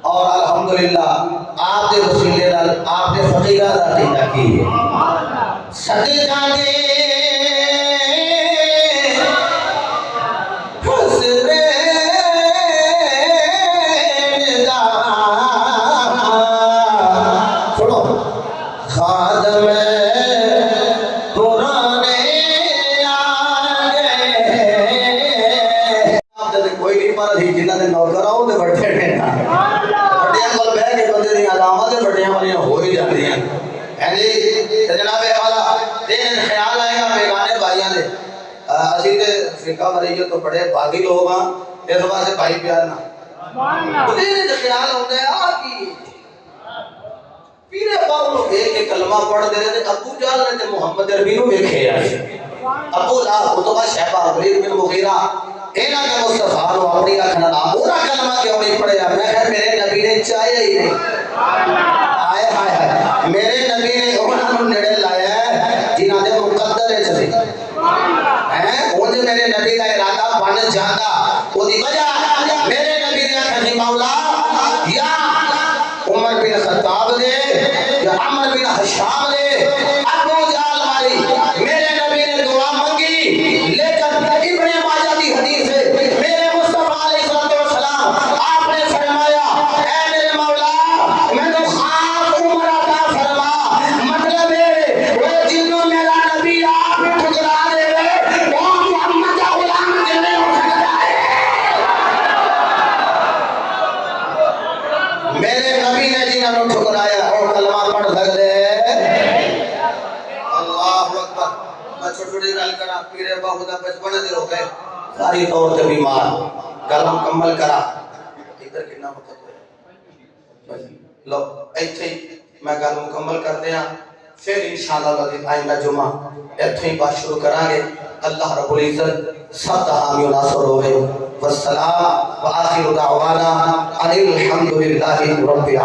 اور الحمدللہ آپ دے وسیلے نال آپ دے فقیراں دا عقیدہ کی ہے صدقہ دے مریض تو بڑے باغی لوگ ہیں اس واسطے بھائی پیار نہ مجھے خیال ہوتا ہے آگی پیرے باغ لوگ ایک کلمہ پڑھ دے رہے ابو جال نے محمد عربی نو دیکھے ابو جال خطبہ شہبہ ولید بن مغیرہ اینا کے مصطفیٰ نو اپنی آنکھنا نام پورا کلمہ کیوں نہیں پڑھے میں خیر میرے نبی نے چاہیے ہی نہیں آئے ہائے ہائے میرے نبی نے انہوں نے نڑے لایا ہے جنہاں دے مقدر ہے چلے انہیں میرے نبی کا ارادہ بن جاتا وہ دی وجہ میرے نبی نے کہا مولا یا عمر بن خطاب دے یا عمر بن حشام دے ابو جال ماری میرے نبی نے دعا مانگی لیکن ابن ماجہ دی حدیث ہے میرے مصطفیٰ علیہ السلام آپ نے فرمایا اے میرے مولا میں تو خاص عمر عطا فرما مطلب ہے وہ جنوں میرا نبی آپ نے ٹھکرا دے پیرے باہو دا بچپن دے ہو گئے ساری طور تے بیمار گل مکمل کرا ادھر کتنا وقت ہوئے لو ایتھے میں گل مکمل کر دیا پھر انشاءاللہ آئندہ جمعہ ایتھے ہی بات شروع کرا گے اللہ رب العزت سب حامی و ناصر ہوئے والسلام وآخر دعوانا الحمدللہ رب العالمین